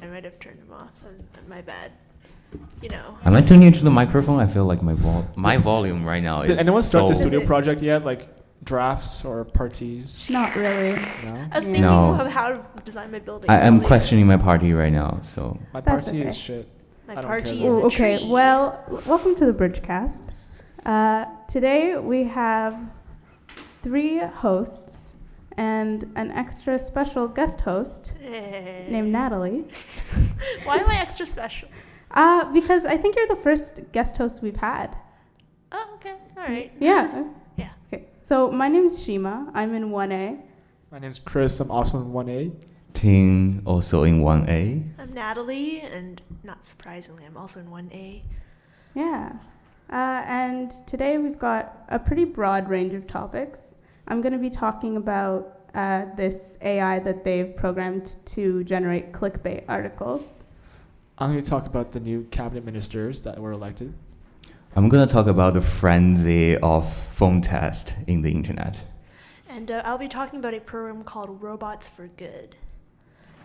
might have turned them off. So my bad. You know. Am I tuning into the microphone? I feel like my volume right now is Did anyone start the so studio project yet? Like drafts or parties? Not really. No? I was thinking No. of how to design my building. I am earlier. questioning my party right now, so. My That's party okay. is shit. My I don't party care is though. a Okay, tree. well, welcome to the BRIDGECast. Today we have 3 hosts and an extra special guest host named Natalie. Why am I extra special? Because I think you're the first guest host we've had. Oh, okay. All right. Yeah. Yeah. Okay. So my name is Shima. I'm in 1A. My name's Chris. I'm also in 1A. Ting also in 1A. I'm Natalie, and not surprisingly, I'm also in 1A. Yeah. And today we've got a pretty broad range of topics. I'm going to be talking about this AI that they've programmed to generate clickbait articles. I'm going to talk about the new cabinet ministers that were elected. I'm gonna talk about the frenzy of phone test in the internet. And I'll be talking about a program called Robots for Good.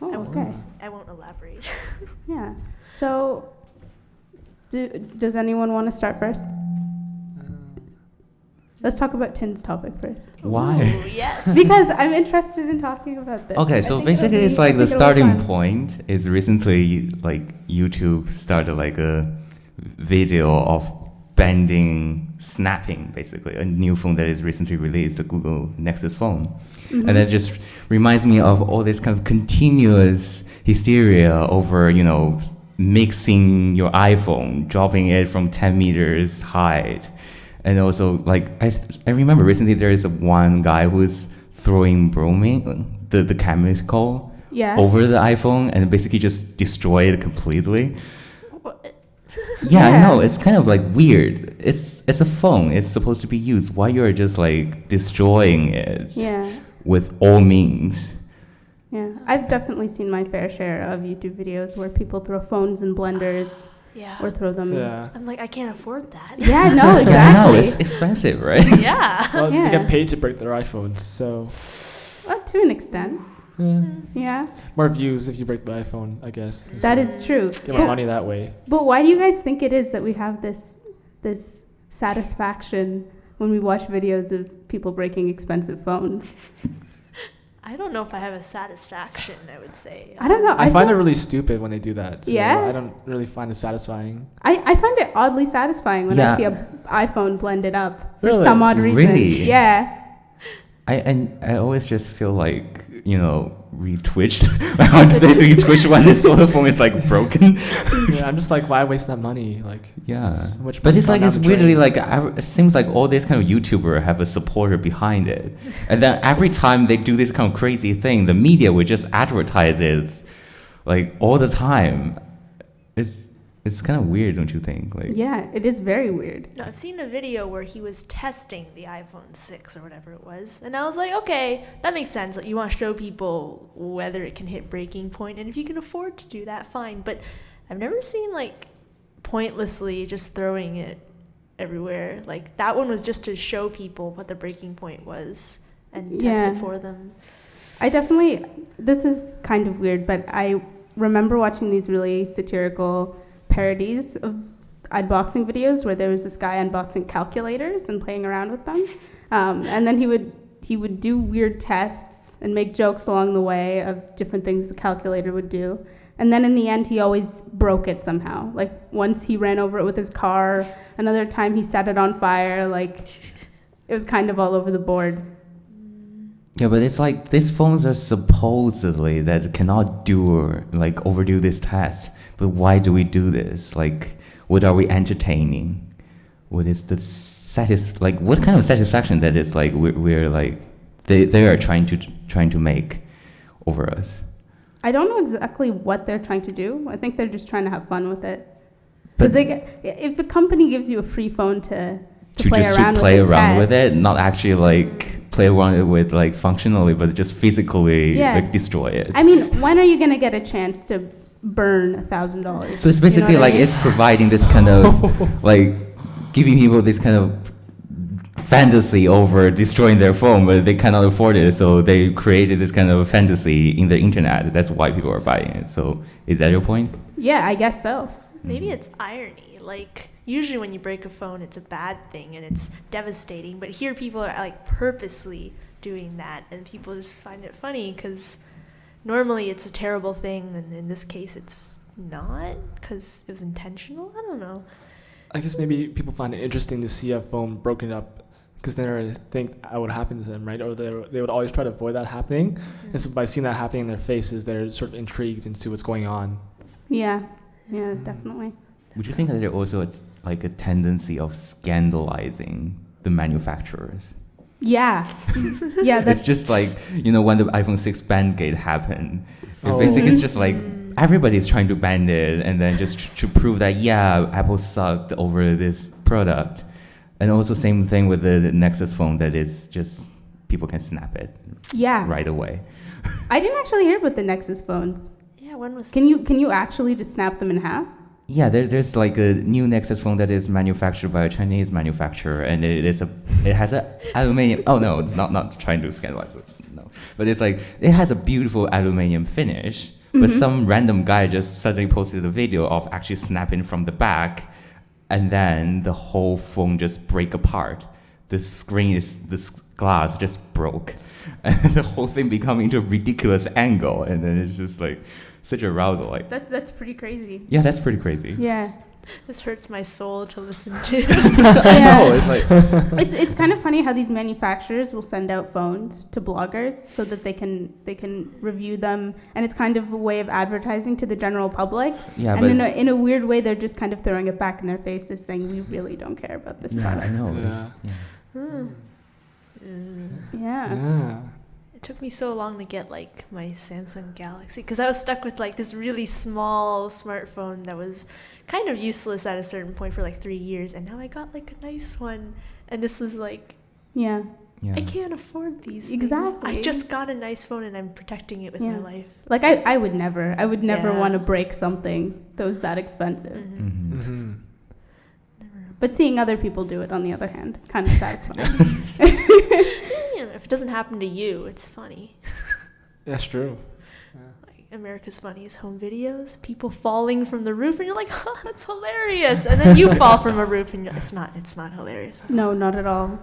Oh, I won't, okay. I won't elaborate. Yeah. So, does anyone want to start first? Let's talk about Tin's topic first. Why? Ooh, yes. Because I'm interested in talking about this. Okay, I so think basically it'll it's be- like I the think it'll be starting fun. point is recently like YouTube started like a video of snapping basically, a new phone that is recently released, the Google Nexus phone. Mhm. And that just reminds me of all this kind of continuous hysteria over, mixing your iPhone, dropping it from 10 meters height. And also, like, I remember recently there is one guy who's throwing bromine, the chemical, Yeah. over the iPhone and basically just destroy it completely. What? Yeah, I Yeah. know. It's kind of like weird. It's a phone. It's supposed to be used. Why you're just like destroying it Yeah. with all means? Yeah. I've definitely seen my fair share of YouTube videos where people throw phones in blenders Yeah. or throw them. Yeah. I'm like, I can't afford that. Yeah, no, exactly. Yeah, I know. It's expensive, right? Yeah. Well, Yeah. they get paid to break their iPhones, so Well, to an extent. Yeah. more views if you break the iPhone, I guess. That is true. Get more money that way. But why do you guys think it is that we have this satisfaction when we watch videos of people breaking expensive phones? I don't know if I have a satisfaction, I would say. I don't know. I find it don't- really stupid when they do that. So Yeah? I don't really find it satisfying. I find it oddly satisfying when I Yeah. see an iPhone blended up for Really? some odd reason. Really? Yeah. I always just feel like, re-twitched. My heart basically twitched when this solar phone is like broken. Yeah, I'm just like, why waste that money? Like, Yeah, it's so much but money it's like gone it's down the weirdly drain. like it seems like all these kind of YouTuber have a supporter behind it, and then every time they do this kind of crazy thing, the media would just advertise it, like all the time. It's kind of weird, don't you think? Like Yeah, it is very weird. No, I've seen a video where he was testing the iPhone 6 or whatever it was, and I was like, okay, that makes sense. Like, you want to show people whether it can hit breaking point, and if you can afford to do that, fine. But I've never seen like pointlessly just throwing it everywhere. Like that one was just to show people what the breaking point was and test Yeah. it for them. This is kind of weird, but I remember watching these really satirical parodies of unboxing videos where there was this guy unboxing calculators and playing around with them. And then he would do weird tests and make jokes along the way of different things the calculator would do. And then in the end, he always broke it somehow. Like once he ran over it with his car, another time he set it on fire. Like it was kind of all over the board. yeah, but it's like these phones are supposedly that cannot overdo this test. But why do we do this? Like, what are we entertaining? What is the what kind of satisfaction that is like we're like they are trying to make over us? I don't know exactly what they're trying to do. I think they're just trying to have fun with it. But Because if a company gives you a free phone to to play just around to play with, around with test, it, not actually like play around with like functionally, but just physically Yeah. like destroy it. I mean, when are you gonna get a chance to burn $1,000? So it's basically like it's providing this kind of like giving people this kind of fantasy over destroying their phone, but they cannot afford it, so they created this kind of fantasy in the internet. That's why people are buying it. So is that your point? Yeah, I guess so. Maybe it's irony. Like, usually when you break a phone, it's a bad thing and it's devastating. But here people are like purposely doing that, and people just find it funny because normally it's a terrible thing, and in this case it's not because it was intentional. I don't know. I guess maybe people find it interesting to see a phone broken up because they never think that would happen to them, right? Or they would always try to avoid that happening. Mm-hmm. And so by seeing that happening in their faces, they're sort of intrigued into what's going on. Yeah, definitely. Would you think that there also it's like a tendency of scandalizing the manufacturers? Yeah, yeah. It's just like, when the iPhone 6 Bandgate happened, basically it's just like everybody's trying to ban it, and then just to prove that, yeah, Apple sucked over this product. And also same thing with the Nexus phone, that is just people can snap it right away. I didn't actually hear about the Nexus phones. Yeah, when was Can you actually just snap them in half? Yeah, there's like a new Nexus phone that is manufactured by a Chinese manufacturer, and it has a aluminium. Oh no, it's not trying to scandalize it. No, but it's like it has a beautiful aluminium finish. But some random guy just suddenly posted a video of actually snapping from the back, and then the whole phone just break apart. This glass just broke, and the whole thing become into a ridiculous angle, and then it's just like such arousal. Like That's pretty crazy. yeah, that's pretty crazy. Yeah. This hurts my soul to listen to. Yeah. No, it's like It's kind of funny how these manufacturers will send out phones to bloggers so that they can review them, and it's kind of a way of advertising to the general public. Yeah, and but in a weird way, they're just kind of throwing it back in their faces, saying we really don't care about this yeah, I product. know. Yeah. Yeah. Yeah. It took me so long to get like my Samsung Galaxy because I was stuck with like this really small smartphone that was kind of useless at a certain point for like 3 years, and now I got like a nice one, and this is like Yeah. Yeah. I can't afford these things. Exactly. I just got a nice phone and I'm protecting it with my life. Like I would never Yeah. want to break something that was that expensive. Mm-hmm. Mm-hmm. But seeing other people do it, on the other hand, kind of satisfying. If it doesn't happen to you, it's funny. That's true. Like America's Funniest Home Videos, people falling from the roof, and you're like, oh, that's hilarious. And then you fall from a roof, and it's not hilarious. No, not at all.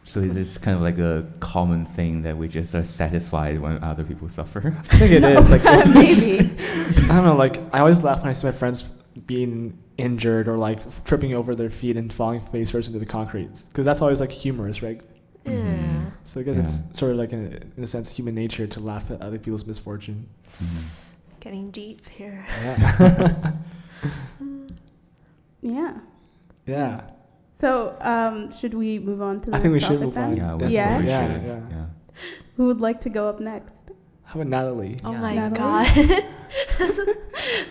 So is this kind of like a common thing that we just are satisfied when other people suffer? I think it is. Like, it's, Maybe. I don't know. Like, I always laugh when I see my friends being injured or like tripping over their feet and falling face first into the concrete, because that's always like humorous, right? Yeah. So I guess it's sort of like in a sense human nature to laugh at other people's misfortune. Getting deep here. Yeah. Yeah. Yeah. So, should we move on to the I think we next should topic move then? on. Yeah, Definitely. Yeah? Yeah. yeah. Who would like to go up next? How about Natalie? Oh Yeah. my Natalie? god.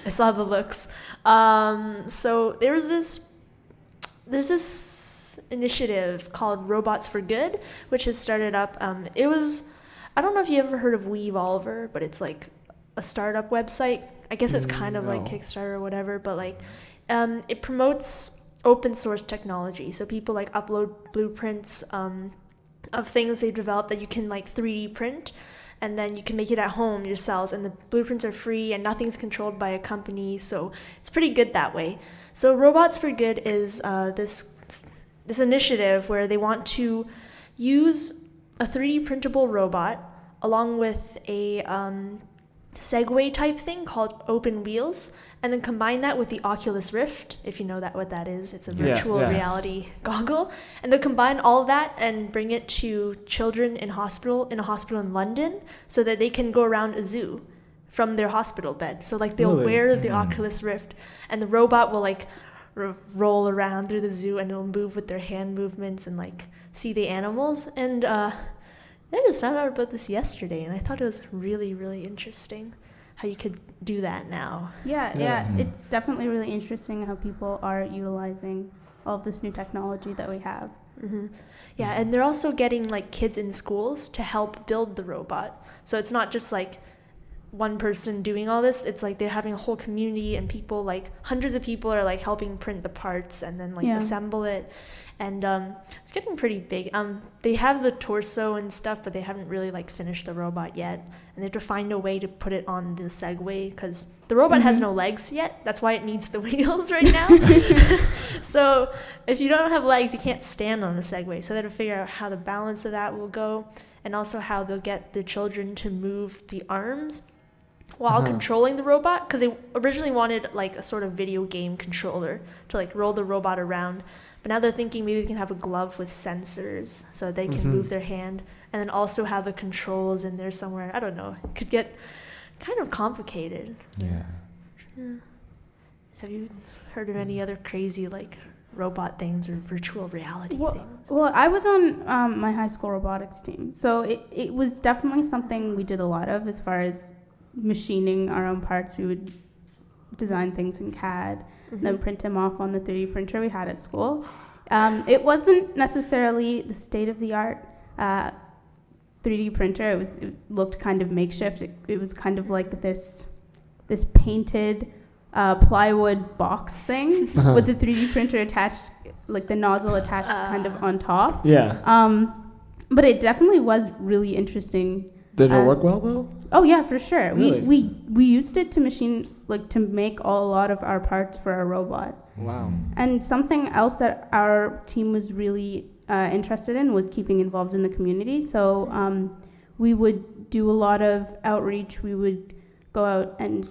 I saw the looks. So there's this initiative called Robots for Good, which has started up. I don't know if you ever heard of Weavolver, but it's like a startup website. I guess it's kind of like No. Kickstarter or whatever, but like it promotes open source technology. So people like upload blueprints of things they've developed that you can like 3D print, and then you can make it at home yourselves, and the blueprints are free and nothing's controlled by a company, so it's pretty good that way. So Robots for Good is this initiative where they want to use a 3D printable robot along with a Segway type thing called Open Wheels, and then combine that with the Oculus Rift, if you know what that is. It's a Yeah, virtual yes. reality goggle, and they'll combine all of that and bring it to children in a hospital in London, so that they can go around a zoo from their hospital bed. So like they'll Really? wear the Oculus Rift, and the robot will like roll around through the zoo, and it'll move with their hand movements and like see the animals. And I just found out about this yesterday, and I thought it was really, really interesting how you could do that now. Yeah. It's definitely really interesting how people are utilizing all of this new technology that we have. Hmm. Yeah, and they're also getting like kids in schools to help build the robot. So it's not just like one person doing all this. It's like they're having a whole community, and people, like hundreds of people, are like helping print the parts and then like assemble it. And it's getting pretty big. They have the torso and stuff, but they haven't really like finished the robot yet. And they have to find a way to put it on the Segway, because the robot has no legs yet. That's why it needs the wheels right now. So if you don't have legs, you can't stand on a Segway. So they have to figure out how the balance of that will go, and also how they'll get the children to move the arms while controlling the robot, because they originally wanted like a sort of video game controller to like roll the robot around. But now they're thinking maybe we can have a glove with sensors so they can move their hand, and then also have the controls in there somewhere. I don't know. It could get kind of complicated. Yeah. Have you heard of any other crazy like robot things or virtual reality things? Well, I was on my high school robotics team, so it was definitely something we did a lot of as far as machining our own parts. We would design things in CAD, then print them off on the 3D printer we had at school. It wasn't necessarily the state-of-the-art 3D printer. It looked kind of makeshift. It was kind of like this painted plywood box thing with the 3D printer attached, like the nozzle attached kind of on top. Yeah. But it definitely was really interesting. Did it work well though? Oh yeah, for sure. Really? We used it to machine, like to make a lot of our parts for our robot. Wow. And something else that our team was really interested in was keeping involved in the community. So we would do a lot of outreach. We would go out and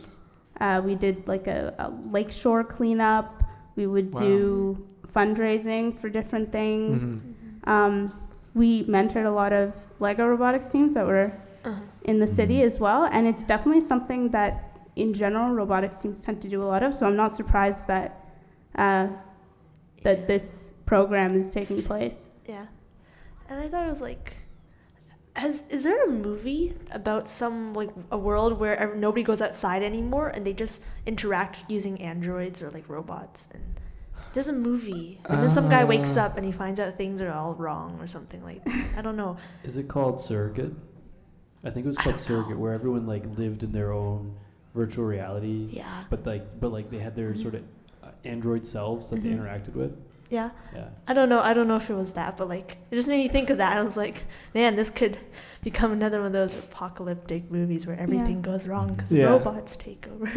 we did like a lakeshore cleanup. We would do fundraising for different things. We mentored a lot of Lego robotics teams that were in the city as well. And it's definitely something that in general robotics teams tend to do a lot of. So I'm not surprised that that this program is taking place. Yeah. And I thought it was like, is there a movie about some like a world where nobody goes outside anymore and they just interact using androids or like robots? And there's a movie, and then some guy wakes up and he finds out things are all wrong or something like that. I don't know. Is it called Surrogate? I think it was called Surrogate, where everyone like lived in their own virtual reality. Yeah. But like they had their sort of android selves that they interacted with. Yeah. Yeah. I don't know if it was that, but like it just made me think of that. I was like, man, this could become another one of those apocalyptic movies where everything goes wrong because robots take over.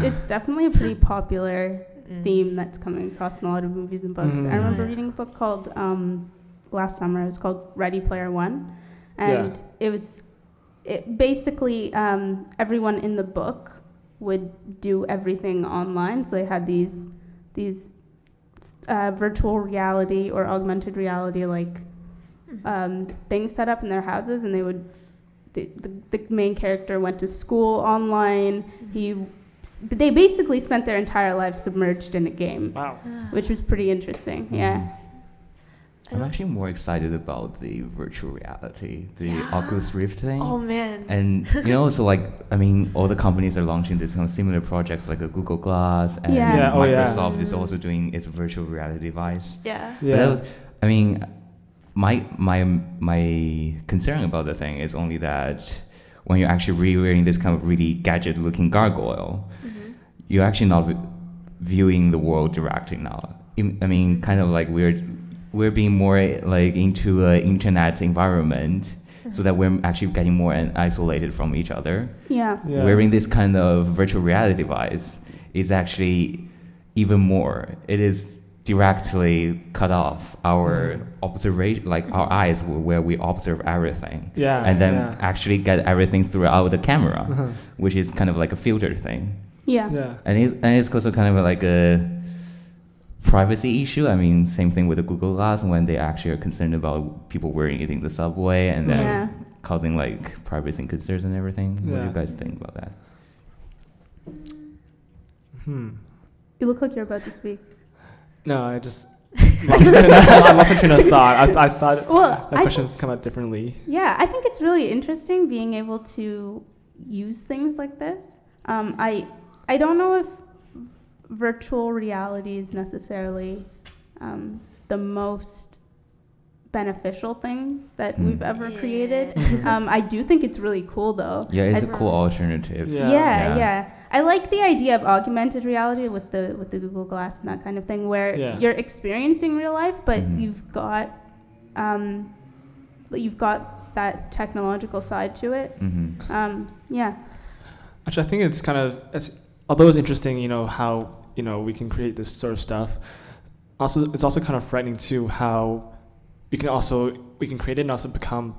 It's definitely a pretty popular theme that's coming across in a lot of movies and books. I remember reading a book called last summer. It was called Ready Player One, and it basically everyone in the book would do everything online. So they had these virtual reality or augmented reality like things set up in their houses, and they would the main character went to school online. They basically spent their entire life submerged in a game. Wow. Which was pretty interesting. Yeah. I'm actually more excited about the virtual reality, the Oculus Rift thing. Oh man. And so like, I mean, all the companies are launching this kind of similar projects like a Google Glass, and Microsoft is also doing its virtual reality device. Yeah. But I mean, my concern about the thing is only that when you're actually wearing this kind of really gadget-looking gargoyle, you're actually not viewing the world directly now. I mean, kind of like we're being more like into an internet environment, so that we're actually getting more isolated from each other. Yeah. Wearing this kind of virtual reality device is actually even more. It is directly cut off our observation, like our eyes where we observe everything. And then actually get everything throughout the camera, which is kind of like a filter thing. And it's also kind of like a privacy issue. I mean, same thing with the Google Glass, when they actually are concerned about people wearing it in the subway and then causing like privacy concerns and everything. What do you guys think about that? You look like you're about to speak. No, I just I lost my train of thought. I thought that questions come out differently. Yeah, I think it's really interesting being able to use things like this. I don't know if virtual reality is necessarily the most beneficial thing that Mm. we've ever Yeah. created. Mhm. I do think it's really cool though. Yeah, it's a I- cool alternative. Yeah. yeah. I like the idea of augmented reality with the Google Glass and that kind of thing, where Yeah. you're experiencing real life, but Mhm. you've got that technological side to it. Yeah. Actually, I think although it's interesting, how, we can create this sort of stuff. Also, it's also kind of frightening too how we can create it and also become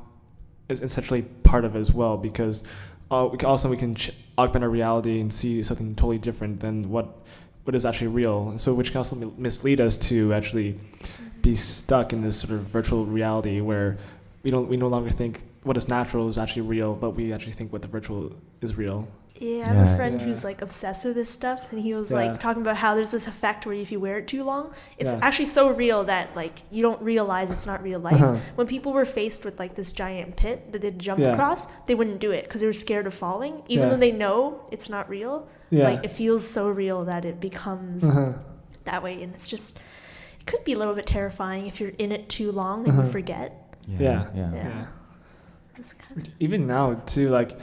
is essentially part of it as well, because we can augment our reality and see something totally different than what is actually real. And so which can also mislead us to actually be stuck in this sort of virtual reality where we no longer think what is natural is actually real, but we actually think what the virtual is real. Yeah, I have Yeah. a friend Yeah. who's like obsessed with this stuff, and he was Yeah. like talking about how there's this effect where if you wear it too long, it's Yeah. actually so real that like you don't realize it's not real life. Uh-huh. When people were faced with like this giant pit that they'd jump Yeah. across, they wouldn't do it because they were scared of falling, even Yeah. though they know it's not real. Yeah. Like it feels so real that it becomes Uh-huh. that way, and it could be a little bit terrifying if you're in it too long and you Uh-huh. forget. Yeah. Yeah. Yeah. It's kind of Even now too, like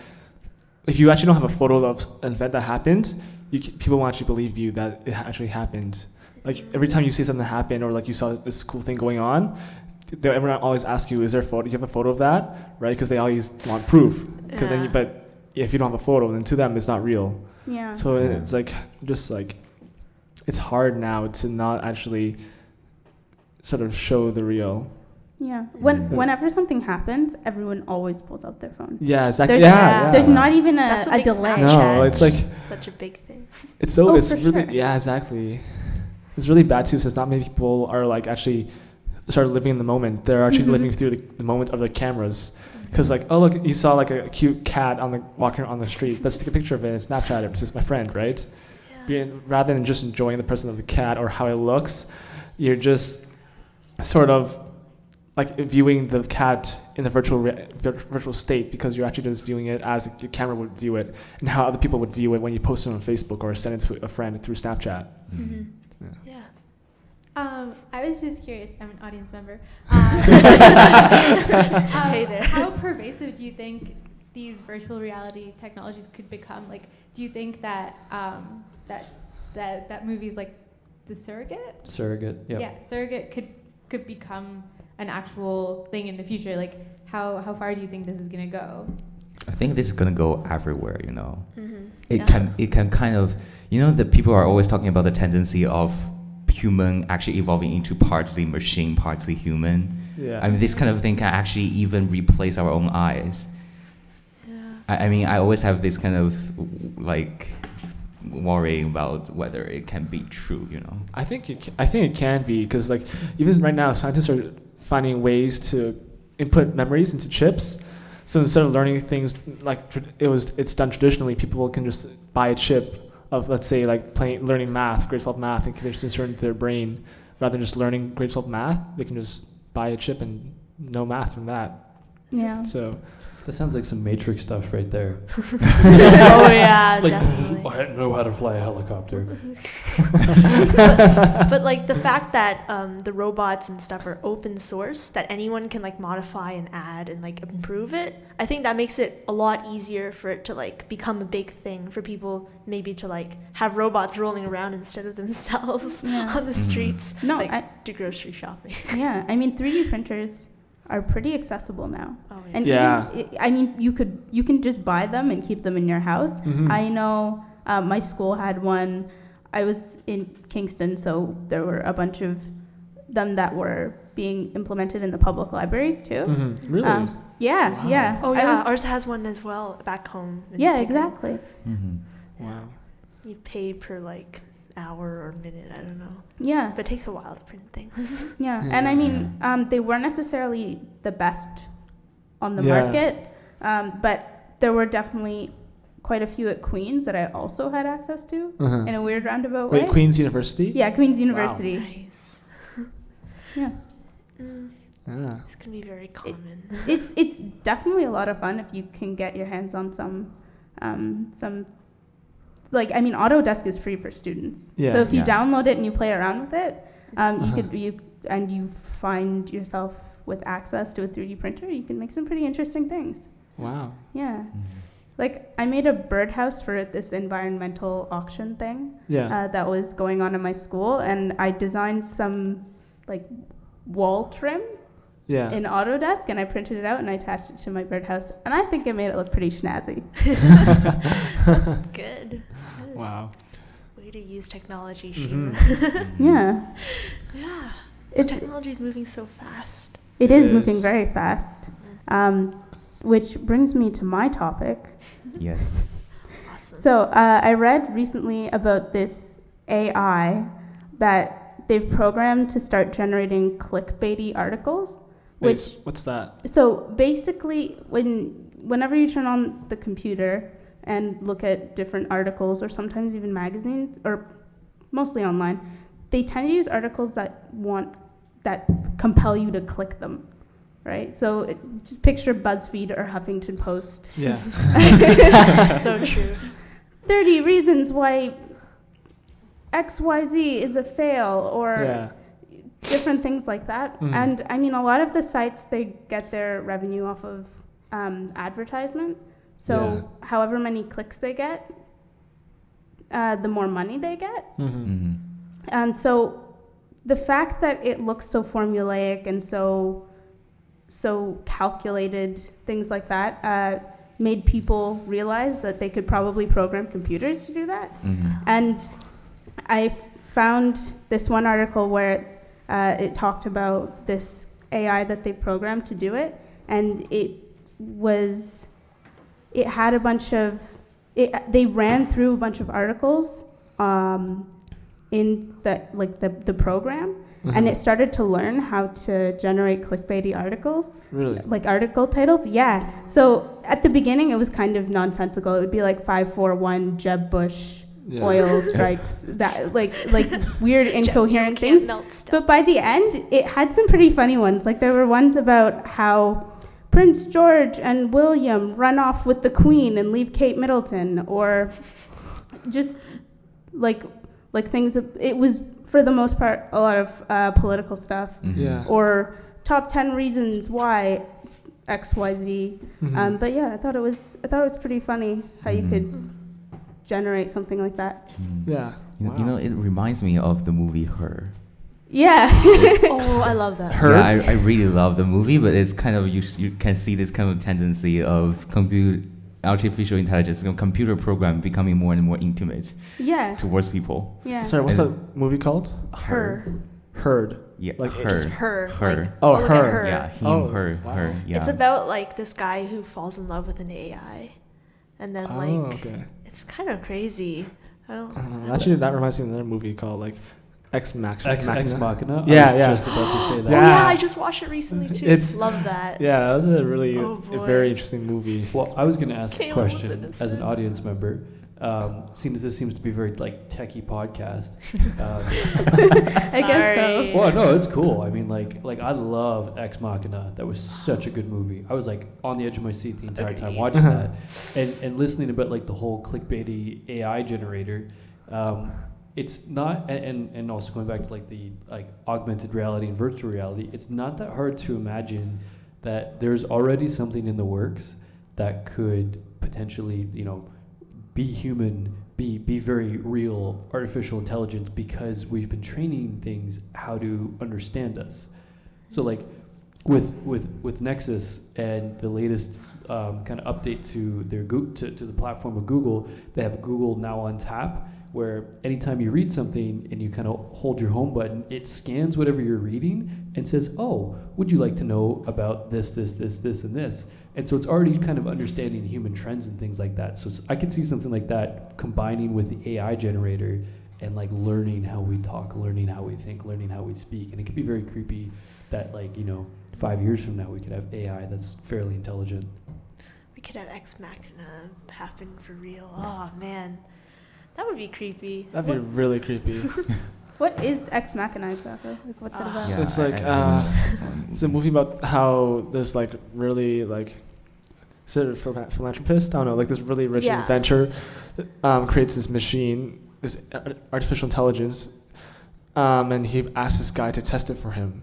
if you actually don't have a photo of an event that happened, people won't actually believe you that it actually happened. Like every time you see something happen or like you saw this cool thing going on, everyone always asks you, "Is there a photo? Do you have a photo of that?" Right? Because they always want proof. Because Yeah. but if you don't have a photo, then to them it's not real. Yeah. So Yeah. it's like just like it's hard now to not actually sort of show the real. Yeah. Mm. Whenever something happens, everyone always pulls out their phone. Yeah, exactly. There's- Yeah. There's not even That's what a makes delay. Snapchat No, it's like such a big thing. it's Oh, it's for really sure. yeah, exactly. It's really bad too, since not many people are like actually start living in the moment. They're actually Mhm. living through the moment of the cameras. Because like, oh look, you saw like a cute cat walking on the street. Let's take a picture of it and Snapchat it, which is my friend, right? Rather than just enjoying the person of the cat or how it looks, you're just sort of like viewing the cat in the virtual state, because you're actually just viewing it as your camera would view it and how other people would view it when you post it on Facebook or send it to a friend through Snapchat. Mm-hmm. Yeah. Yeah. I was just curious. I'm an audience member. Hey there. How pervasive do you think these virtual reality technologies could become? Like, do you think that that movies like The Surrogate? Yeah. Surrogate could become an actual thing in the future? Like, how far do you think this is gonna go? I think this is gonna go everywhere. Mm-hmm. It can kind of, the people are always talking about the tendency of human actually evolving into partly machine, partly human. Yeah. I mean, this kind of thing can actually even replace our own eyes. Yeah. I mean, I always have this kind of like worry about whether it can be true. I think it can be, because like even right now scientists are finding ways to input memories into chips. So instead of learning things like it's done traditionally, people can just buy a chip of, let's say, like learning math, grade 12 math, and can just insert it into their brain. Rather than just learning grade 12 math, they can just buy a chip and know math from that. Yeah. So That sounds like some Matrix stuff right there. Oh yeah, Like, definitely. I know how to fly a helicopter. But like the fact that the robots and stuff are open source, that anyone can like modify and add and like improve it, I think that makes it a lot easier for it to like become a big thing for people, maybe to like have robots rolling around instead of themselves Yeah. on the streets, No, like do grocery shopping. Yeah, I mean 3D printers are pretty accessible now. Oh yeah. And Yeah. even, I mean, you can just buy them and keep them in your house. Mhm. I know my school had one. I was in Kingston, so there were a bunch of them that were being implemented in the public libraries too. Mhm. Really? Yeah, Wow. yeah. Oh I yeah, was- ours has one as well back home. in yeah, Pickering. exactly. Wow. You pay per like hour or minute, I don't know. Yeah, But it takes a while to print things. yeah. And I mean, they weren't necessarily the best on the Yeah. market, but there were definitely quite a few at Queen's that I also had access to Uh-huh. in a weird roundabout Wait, way. Queen's University? Yeah, Queen's University. Nice. Yeah. Ah. It's gonna be very common. It's definitely a lot of fun if you can get your hands on some like, I mean, Autodesk is free for students. Yeah. So if you Yeah. download it and you play around with it, Uh-huh. you find yourself with access to a 3D printer, you can make some pretty interesting things. Wow. Yeah. Like, I made a birdhouse for this environmental auction thing Yeah. that was going on in my school, and I designed some, like, wall trim Yeah. in Autodesk, and I printed it out and I attached it to my birdhouse, and I think it made it look pretty snazzy. That's good. That is Wow. way to use technology, Mhm. Shima. Yeah. Yeah. It's, Technology is moving so fast. it It is moving is. very fast. Which brings me to my topic. Yes. Awesome. So I read recently about this AI that they've programmed to start generating clickbaity articles. Which, What's that? so basically, whenever you turn on the computer and look at different articles, or sometimes even magazines, or mostly online, they tend to use articles that compel you to click them, right? So just picture BuzzFeed or Huffington Post. Yeah. So true. 30 reasons why XYZ is a fail, or Yeah. different things like that. Mhm. And I mean, a lot of the sites, they get their revenue off of advertisement. So however many clicks they get, the more money they get. Mm-hmm. And so the fact that it looks so formulaic and so calculated, things like that, made people realize that they could probably program computers to do that. And I found this one article where it talked about this AI that they programmed to do it, and had a bunch of, they ran through a bunch of articles in the program, and it started to learn how to generate clickbaity articles, Really? like article titles. Yeah. So at the beginning, it was kind of nonsensical. It would be like 541 Jeb Bush Yeah. oil strikes, that like weird incoherent Jet fuel things. can't melt stuff. But by the end, it had some pretty funny ones. Like there were ones about how Prince George and William run off with the Queen and leave Kate Middleton, or just like things. It was for the most part a lot of political stuff, Yeah. or top 10 reasons why XYZ. Mhm. But yeah, I thought it was pretty funny how you could generate something like that. Yeah. You know, it reminds me of the movie Her. Yeah. Oh, I love that. Her? Yeah, I really love the movie, but it's kind of, you can see this kind of tendency of artificial intelligence, computer program becoming more and more intimate Yeah. towards people. Yeah. Sorry, what's And- that movie called? Her. Heard. Yeah, Like, her. Just her. Her. Like, Oh, look at her. her. Yeah, him, Oh, her, wow. her. Yeah. It's about like this guy who falls in love with an AI, and then Oh, like okay. it's kind of crazy. I don't. Actually, that reminds me of another movie called like Ex Machina. Ex Machina. Yeah, I was yeah. just about to say that. Oh yeah, Yeah. I just watched it recently too. It's- Love that. Yeah, that was a really Oh, a boy. very interesting movie. Well, I was going to ask a Caleb was question as an innocent. audience member. Seeing as this seems to be a very like techie podcast. I guess Sorry. so. Well, no, it's cool. I mean, like I love Ex Machina. That was such a good movie. I was like on the edge of my seat the entire time Agreed. watching that, and listening about like the whole clickbaity AI generator. It's not, and also going back to like the augmented reality and virtual reality. It's not that hard to imagine that there's already something in the works that could potentially, be human, be very real artificial intelligence, because we've been training things how to understand us. So like with Nexus and the latest kind of update to their to the platform of Google, they have Google Now on Tap, where anytime you read something and you kind of hold your home button, it scans whatever you're reading and says, oh, would you like to know about this, and this? And so it's already kind of understanding human trends and things like that. So I could see something like that combining with the AI generator and like learning how we talk, learning how we think, learning how we speak. And it could be very creepy that 5 years from now we could have AI that's fairly intelligent. We could have Ex Machina happen for real. Oh man, that would be creepy. That'd be really creepy. What is Ex Machina exactly? Like, what's it about? Yeah, It's like, It's a movie about how this like really like, is it a philanthropist? I don't know, like this really rich Yeah. inventor creates this machine, this artificial intelligence, and he asks this guy to test it for him.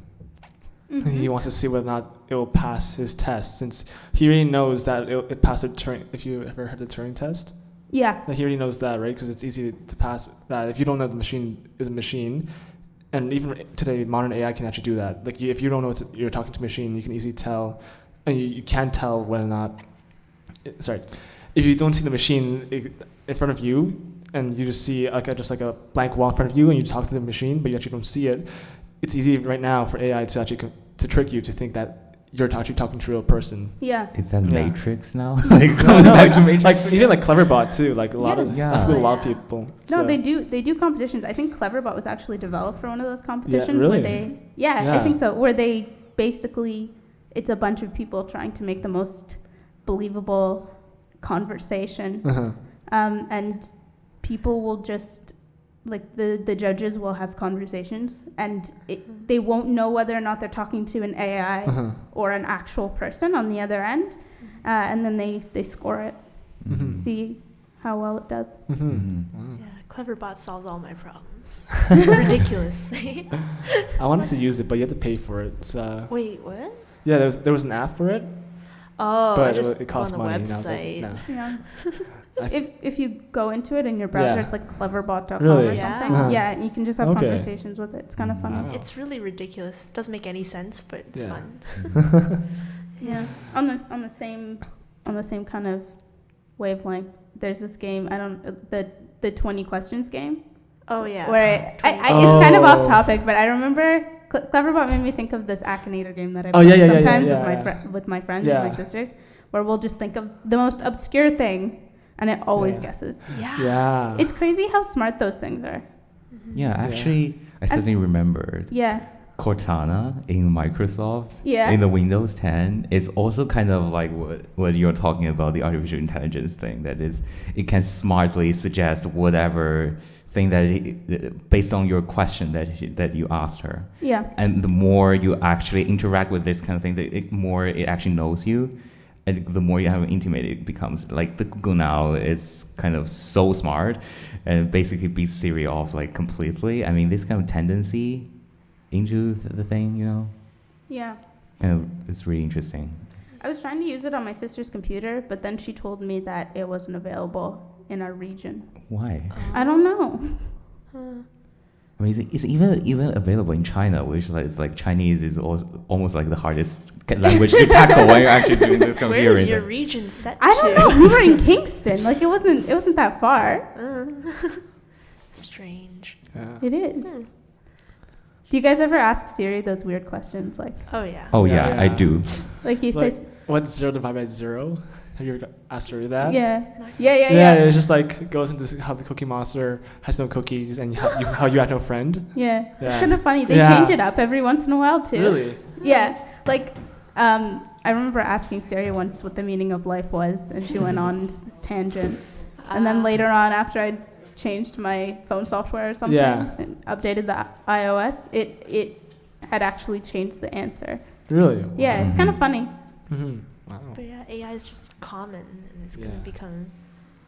And he wants to see whether or not it will pass his test, since he already knows that it passed the Turing. If you ever heard the Turing test, Yeah. like he already knows that, right? Because it's easy to pass that. If you don't know the machine is a machine, and even today, modern AI can actually do that. Like if you don't know you're talking to a machine, you can easily tell, and you can tell whether or not. If you don't see the machine in front of you, and you just see just like a blank wall in front of you, and you talk to the machine, but you actually don't see it, it's easy right now for AI to actually to trick you to think that you're actually talking to a real person. Yeah. Is that Yeah. Matrix now? Like, going back to Matrix like again? even like Cleverbot too. Like a lot of Yeah. I feel a lot of Yeah. people. No, so. they do competitions. I think Cleverbot was actually developed for one of those competitions really? where I Yeah. think so, where they basically, it's a bunch of people trying to make the most believable conversation. Uh-huh. And people will just, like the judges will have conversations, and they won't know whether or not they're talking to an AI Uh-huh. or an actual person on the other end, and then they score it, Mhm. see how well it does. Mm-hmm. Mhm. Wow. Yeah, Cleverbot solves all my problems. Ridiculously. I wanted to use it, but you have to pay for it. So, Wait, what? yeah, there was an app for it, Oh, but I just it go cost on the money. And I was website. like, no. Yeah. I- If you go into it in your browser, Yeah. it's like cleverbot.com Really? or Yeah. something. Uh-huh. Yeah, you can just have Okay. conversations with it. It's kind of funny. Wow. It's really ridiculous. Doesn't make any sense, but it's Yeah. fun. Yeah. On the same kind of wavelength, there's this game. The 20 questions game. Oh yeah. Where I 20. it's kind of off Oh. topic, but I remember Cleverbot made me think of this Akinator game that I Oh, play yeah, yeah, yeah, sometimes yeah, with my yeah. with my friends Yeah. and my sisters, where we'll just think of the most obscure thing, and it always Yeah. guesses. Yeah. Yeah. It's crazy how smart those things are. Yeah, actually, I suddenly remembered Yeah. Cortana in Microsoft, Yeah. in the Windows 10, is also kind of like what you're talking about, the artificial intelligence thing. That is, it can smartly suggest whatever thing based on your question that you asked her. Yeah. And the more you actually interact with this kind of thing, the more it actually knows you. And the more you have intimate, it becomes like the Google now is kind of so smart and basically beats Siri off like completely. I mean, this kind of tendency into the thing, Yeah. kind of is really interesting. I was trying to use it on my sister's computer, but then she told me that it wasn't available in our region. Why? I don't know. Huh. I mean, it's even available in China, which is like Chinese is almost like the hardest language to tackle when you're actually doing this kind of Where hearing is your thing. region set I don't to? know. We were in Kingston. Like it wasn't that far. Strange. Yeah. It is. Hmm. Do you guys ever ask Siri those weird questions? Oh yeah. Oh yeah, Yeah. I do. Like you Like, say, what's 0 divided by 0? Have you ever asked her that? yeah. Not Yeah, yet. yeah, yeah. It just like goes into how the Cookie Monster has no cookies and how you have no friend. Yeah. Yeah. It's kind of funny. They Yeah. change it up every once in a while too. Really? Yeah. Like, I remember asking Siri once what the meaning of life was, and she went on this tangent. And then later on, after I changed my phone software or something Yeah. and updated the iOS, it had actually changed the answer. Really? Yeah, it's kind of funny. Mm-hmm. Wow. But yeah, AI is just common, and it's Yeah. gonna become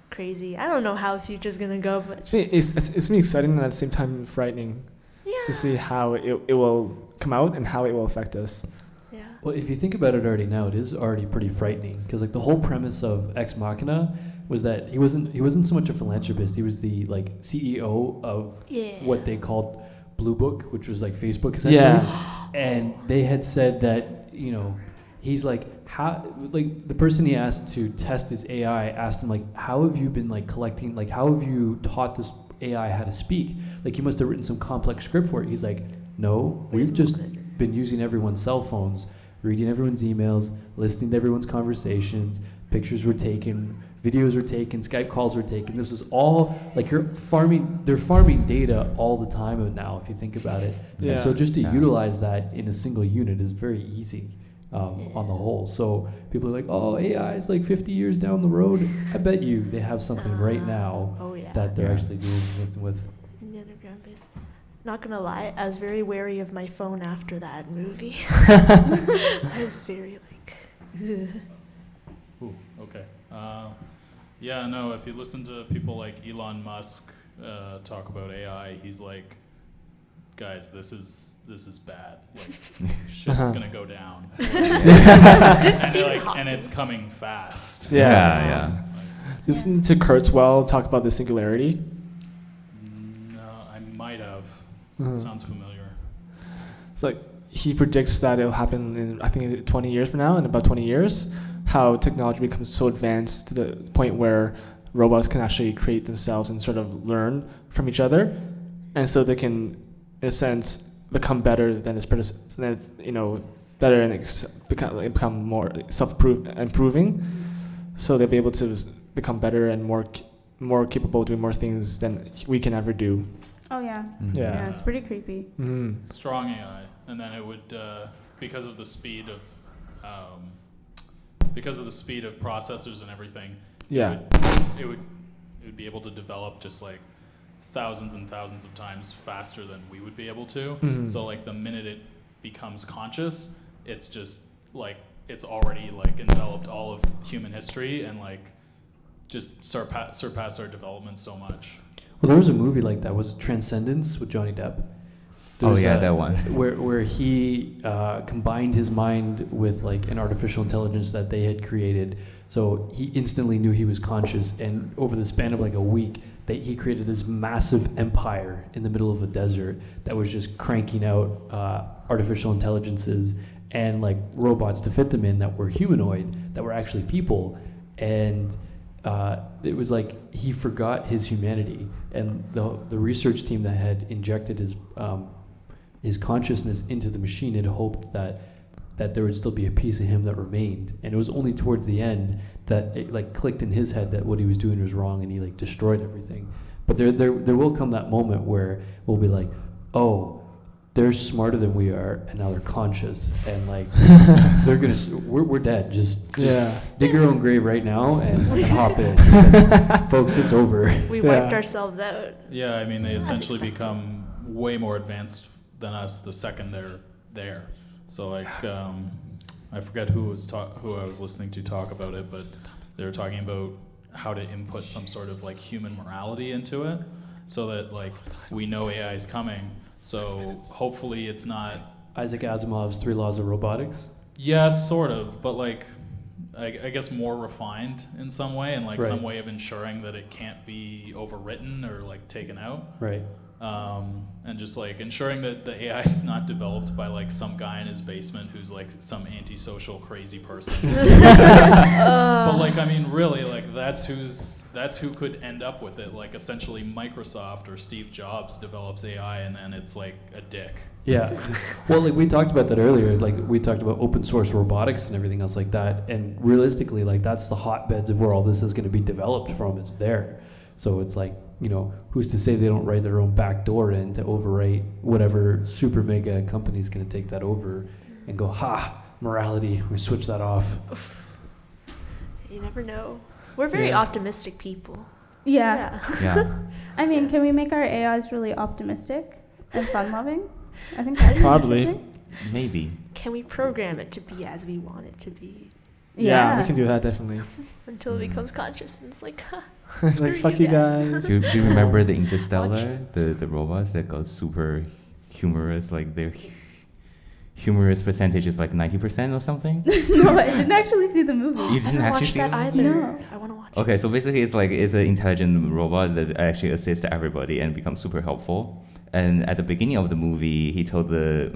crazy. I don't know how the future's gonna go, but It's been exciting and at the same time frightening yeah. to see how it will come out and how it will affect us. Yeah. Well, if you think about it already now, it is already pretty frightening because like the whole premise of Ex Machina was that he wasn't so much a philanthropist. He was the like CEO of Yeah. what they called Blue Book, which was like Facebook essentially. Yeah. And they had said that he's like how like the person he asked to test his AI asked him like how have you been like collecting like how have you taught this AI how to speak, like you must have written some complex script for it. He's like, no, Where's we've just Mohammed? been using everyone's cell phones, reading everyone's emails, listening to everyone's conversations, pictures were taken, videos were taken, Skype calls were taken. This is all like they're farming data all the time now if you think about it. Yeah. And so just to Yeah. utilize that in a single unit is very easy on the whole. So people are like, oh, AI is like 50 years down the road. I bet you they have something right now Oh yeah. that they're Yeah. actually doing something with. In the underground base. Not gonna lie, I was very wary of my phone after that movie. I was very like. Ooh, okay. Yeah, no, if you listen to people like Elon Musk talk about AI, he's like guys, this is bad. Like, shit's gonna go down. Did Stephen and Hawking. it's coming fast. Yeah. Like, Listen to Kurzweil talk about the singularity. no, I might have. Mhm. It sounds familiar. It's like he predicts that it'll happen in, I think, 20 years from now. In about 20 years, how technology becomes so advanced to the point where robots can actually create themselves and sort of learn from each other, and so they can, in a sense, become better than its better and become more improving. So they'll be able to become better and more capable of doing more things than we can ever do. Oh yeah. Mhm. Yeah. Yeah, it's pretty creepy. Mm-hmm. Strong AI, and then it would, because of the speed of processors and everything. Yeah. It would be able to develop just like thousands and thousands of times faster than we would be able to. Mhm. So like the minute it becomes conscious, it's just like it's already like enveloped all of human history and like just surpassed our development so much. Well, there was a movie like that. Was Transcendence with Johnny Depp? Oh yeah, that one. Where he combined his mind with like an artificial intelligence that they had created. So he instantly knew he was conscious, and over the span of like a week, he created this massive empire in the middle of a desert that was just cranking out artificial intelligences and like robots to fit them in that were humanoid, that were actually people, and it was like he forgot his humanity, and the research team that had injected his consciousness into the machine had hoped that there would still be a piece of him that remained, and it was only towards the end that it like clicked in his head that what he was doing was wrong, and he like destroyed everything. But there will come that moment where we'll be like, oh, they're smarter than we are, and now they're conscious, and like we're dead. Just dig your own grave right now and hop in, because, folks. It's over. We wiped ourselves out. Yeah, I mean they As essentially expected. become way more advanced than us the second they're there. So like I forget who I was listening to talk about it, but they were talking about how to input some sort of like human morality into it, so that like we know AI is coming. So hopefully it's not Isaac Asimov's 3 Laws of Robotics. Yeah, sort of, but like I guess more refined in some way, and like Right. some way of ensuring that it can't be overwritten or like taken out. Right. And just like ensuring that the AI is not developed by like some guy in his basement who's like some antisocial crazy person. But like I mean really like that's who could end up with it. Like essentially Microsoft or Steve Jobs develops AI and then it's like a dick. Yeah. Well, like we talked about that earlier. Like we talked about open source robotics and everything else like that. And realistically, like that's the hotbeds of where all this is going to be developed from. It's there. So it's like, you know, who's to say they don't write their own back door in to overwrite whatever super mega company is going to take that over and go, ha, morality, we switch that off. You never know. We're very optimistic people. Yeah. Yeah. I mean, can we make our AIs really optimistic and fun-loving? I think that's Probably. interesting. Maybe. Can we program it to be as we want it to be Yeah, we can do that definitely. until it becomes conscious and it's like, huh, It's like, screw fuck you you guys. Do you remember the Interstellar, the robots that go super humorous, like their humorous percentage is like 90% or something? No, I didn't actually see the movie. You I didn't haven't actually watched see that it? either. No. I want to watch Okay, so basically it's an intelligent robot that actually assists everybody and becomes super helpful. And at the beginning of the movie, he told the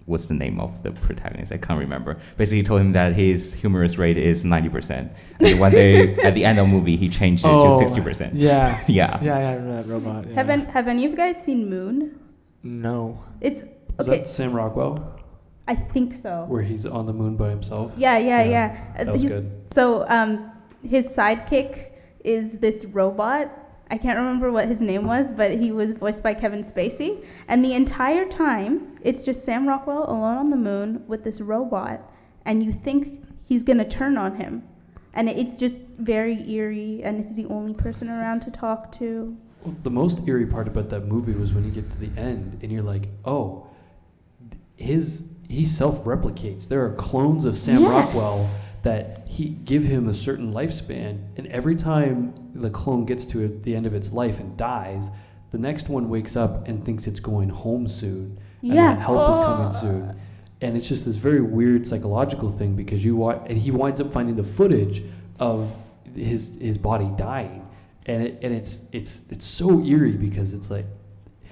what's the name of the protagonist? I can't remember. Basically, he told him that his humorous rate is 90%. And one day, at the end of the movie, he changed it to 60%. Yeah. Yeah. Yeah, I remember that robot. Yeah. Have any of you guys seen Moon? No. It's Is okay. that Sam Rockwell, I think so. where he's on the moon by himself? Yeah. That was good. So his sidekick is this robot. I can't remember what his name was, but he was voiced by Kevin Spacey. And the entire time, it's just Sam Rockwell alone on the moon with this robot, and you think he's going to turn on him. And it's just very eerie, and this is the only person around to talk to. Well, the most eerie part about that movie was when you get to the end and you're like, oh, he self-replicates. There are clones of Sam Yes. Rockwell that give him a certain lifespan, and every time the clone gets to the end of its life and dies, The next one wakes up and thinks it's going home soon, and Yeah. that help is coming soon. And it's just this very weird psychological thing because and he winds up finding the footage of his body dying, and it's so eerie because it's like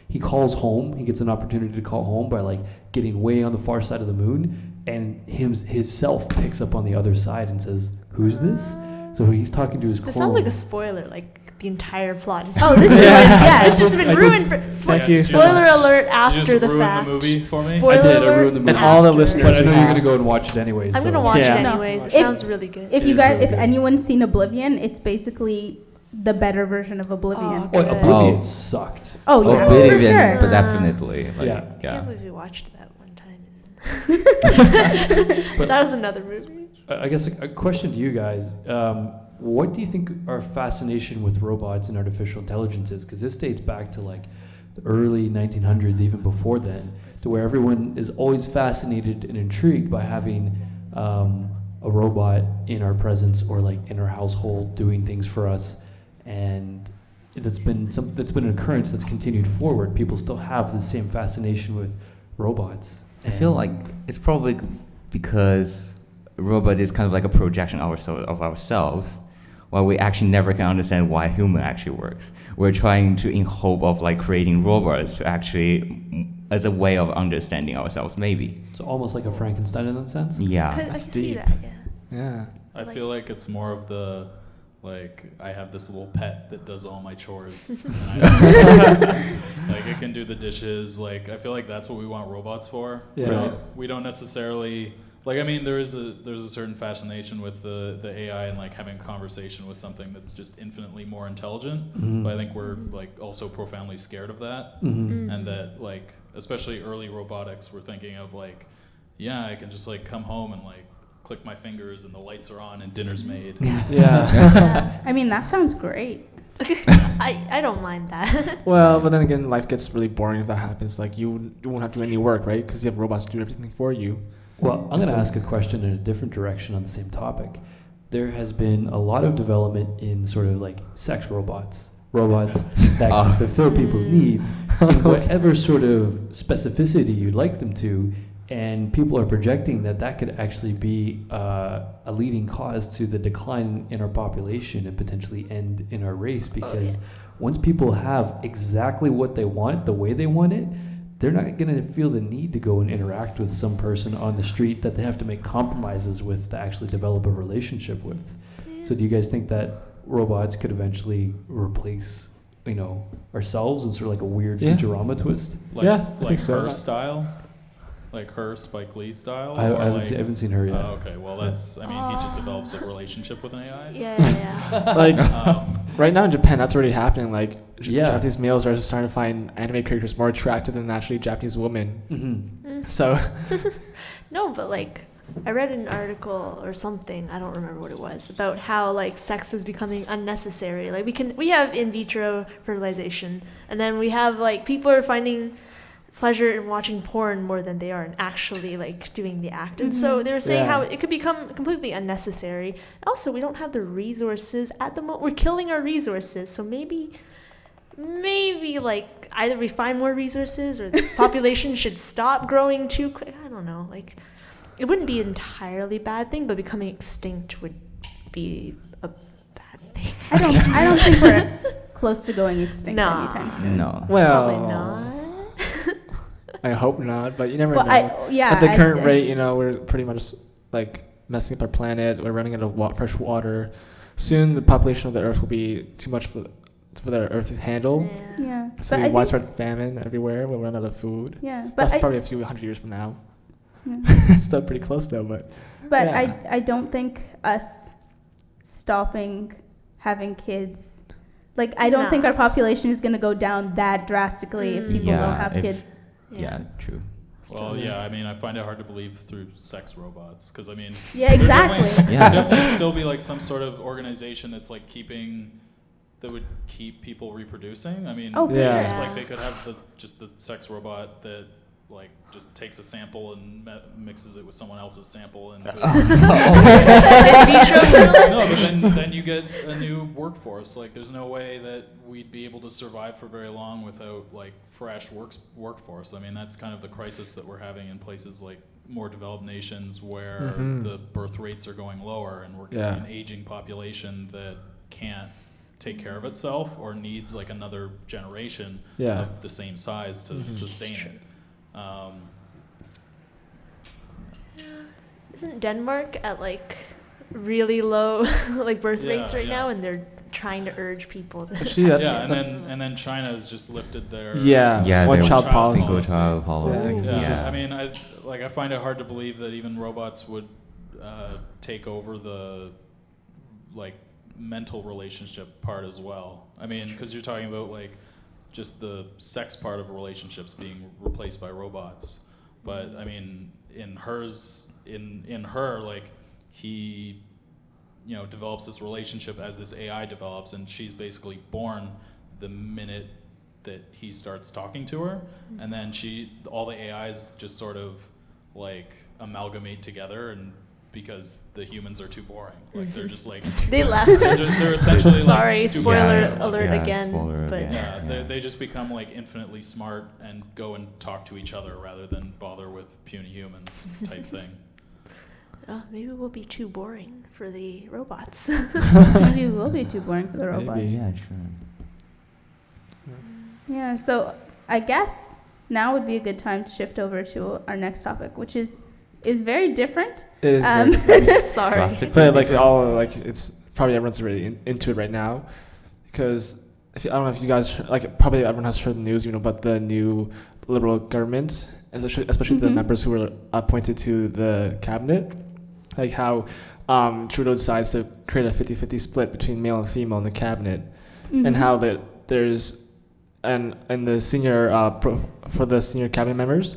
he calls home, he gets an opportunity to call home by like getting way on the far side of the moon, and his self picks up on the other side and says, "Who's this?" So he's talking to his This clone. sounds like a spoiler. Like the entire plot is. Oh, this is yeah. It's just been ruined for. Thank you. Spoiler alert Did you after just the ruin fact. the movie for me? Spoiler I did, I alert ruined the movie. And all the after. listeners But I know we you're have. gonna go and watch it anyways. I'm so. gonna watch Yeah. it No. anyways. It If- sounds really good. If It you is guys, really if good. anyone's seen Oblivion, it's basically the better version of Oblivion. Oh, Well, good. Oblivion Oh. sucked. Oh, yeah. Oblivion, For sure. but definitely. Like, Yeah. I can't believe we watched that one time. But- That was another movie. I guess a question to you guys. What do you think our fascination with robots and artificial intelligence is? Because this dates back to like the early 1900s, even before then, to where everyone is always fascinated and intrigued by having a robot in our presence or like in our household doing things for us. And that's been an occurrence that's continued forward. People still have the same fascination with robots. I feel like it's probably because robot is kind of like a projection of ourselves, while we actually never can understand why human actually works. We're trying to, in hope of like creating robots to actually, as a way of understanding ourselves, maybe. So almost like a Frankenstein in that sense. Yeah. I that's can see deep. that. Yeah. Yeah. I feel like it's more of the, like, I have this little pet that does all my chores. And like, it can do the dishes. Like, I feel like that's what we want robots for. Yeah. We don't necessarily, like, I mean, there's a certain fascination with the AI and, like, having a conversation with something that's just infinitely more intelligent. Mhm. But I think we're, like, also profoundly scared of that. Mm-hmm. And that, like, especially early robotics, we're thinking of, like, yeah, I can just, like, come home and, like, click my fingers and the lights are on and dinner's made. Yeah. Yeah. I mean, that sounds great. I don't mind that. Well, but then again, life gets really boring if that happens. Like you won't have to do any work, right? Because you have robots to do everything for you. Well, I'm going So- to ask a question in a different direction on the same topic. There has been a lot of development in sort of like sex robots that can fulfill people's needs in whatever sort of specificity you'd like them to. And people are projecting that could actually be a leading cause to the decline in our population and potentially end in our race, because once people have exactly what they want, the way they want it, they're not going to feel the need to go and interact with some person on the street that they have to make compromises with to actually develop a relationship with. So do you guys think that robots could eventually replace, ourselves in sort of like a weird Yeah. Futurama twist? Like, Yeah, I like think so. her style? Like her Spike Lee style? I Or haven't seen her yet. Oh, okay, well that's, I mean, he just develops a relationship with an AI. Yeah. Like Um, right now in Japan, that's already happening. Like Yeah. Japanese males are starting to find anime characters more attractive than actually Japanese women. Mm-hmm. So No, but like I read an article or something, I don't remember what it was, about how like sex is becoming unnecessary. Like we have in vitro fertilization, and then we have like people are finding pleasure in watching porn more than they are in actually like doing the act. And so they were saying how it could become completely unnecessary. Also, we don't have the resources at the moment. We're killing our resources. So maybe like either we find more resources or the population should stop growing too quick. I don't know. Like it wouldn't be an entirely bad thing, but becoming extinct would be a bad thing. I don't think we're close to going extinct Nah. anytime soon. No. well, Probably not. I hope not, but you never Well, know. At the current rate, we're pretty much like messing up our planet. We're running out of fresh water. Soon, the population of the Earth will be too much for the Earth to handle. Yeah. Yeah. So But I widespread famine everywhere. We'll run out of food. Yeah. But That's I, probably a few hundred years from now. yeah. It's still pretty close though, but But yeah. I don't think us stopping having kids, like I don't think Nah. our population is going to go down that drastically if people Yeah, don't have if- kids. Yeah, true. well, yeah, I mean, I find it hard to believe through sex robots, because I mean, Yeah, there'd definitely- exactly. Yeah. there'd definitely still be like some sort of organization that's like that would keep people reproducing. I mean, Oh, for Yeah. sure. like they could have just the sex robot that like just takes a sample and mixes it with someone else's sample and In vitro fertilization. no, but then you get a new workforce. Like there's no way that we'd be able to survive for very long without like fresh workforce. I mean, that's kind of the crisis that we're having in places like more developed nations where the birth rates are going lower, and we're getting an aging population that can't take care of itself or needs like another generation of the same size to sustain it. Isn't Denmark at like really low like birth rates right now, and they're trying to urge people to Actually, that's, and then China has just lifted their one child policy. Single child policy. I mean, I find it hard to believe that even robots would take over the like mental relationship part as well. I mean, because you're talking about like just the sex part of relationships being replaced by robots. But I mean, in her, like he, you know, develops this relationship as this AI develops, and she's basically born the minute that he starts talking to her, and then all the AIs just sort of like amalgamate together, and because the humans are too boring, like they're just like they left. They're essentially sorry, like stupid. spoiler alert again. They just become like infinitely smart and go and talk to each other rather than bother with puny humans type thing. Maybe we'll be too boring for the robots. Maybe we will be too boring for the robots. Maybe, yeah, true. Yeah, so I guess now would be a good time to shift over to our next topic, which is very different. It is very different. Sorry. But like it's probably everyone's already into it right now, because I don't know if you guys probably everyone has heard the news, about the new Liberal government, especially the members who were appointed to the cabinet, like how Trudeau decides to create a 50-50 split between male and female in the cabinet, and how there's and the senior for the senior cabinet members,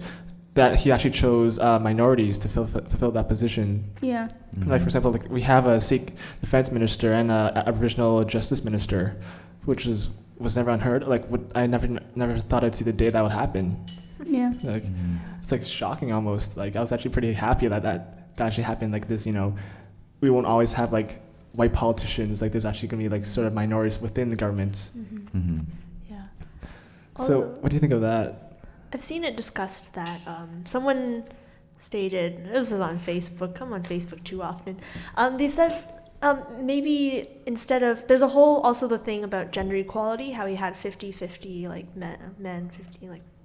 that he actually chose minorities to fulfill that position. Yeah. Like, for example, we have a Sikh defense minister and a Aboriginal justice minister, which was never unheard. Like, I never thought I'd see the day that would happen. Yeah. Like, it's like shocking almost. Like, I was actually pretty happy that actually happened. Like this, we won't always have like white politicians. Like, there's actually gonna be like sort of minorities within the government. Yeah. So, what do you think of that? I've seen it discussed that someone stated, this is on Facebook, I'm on Facebook too often, they said maybe instead of, there's also the thing about gender equality, how he had 50-50 like men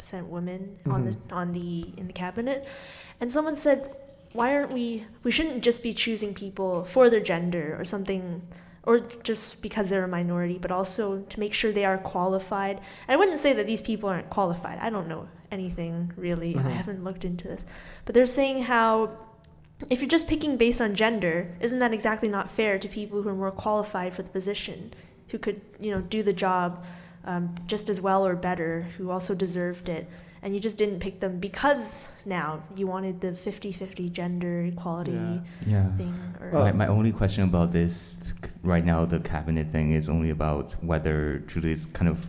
50% women in the cabinet, and someone said, why aren't we shouldn't just be choosing people for their gender or something, or just because they're a minority, but also to make sure they are qualified. And I wouldn't say that these people aren't qualified. I don't know anything really. I haven't looked into this. But they're saying how if you're just picking based on gender, isn't that exactly not fair to people who are more qualified for the position, who could, do the job just as well or better, who also deserved it. And you just didn't pick them because now you wanted the 50-50 gender equality thing. Or My only question about this right now, the cabinet thing, is only about whether Trudeau is kind of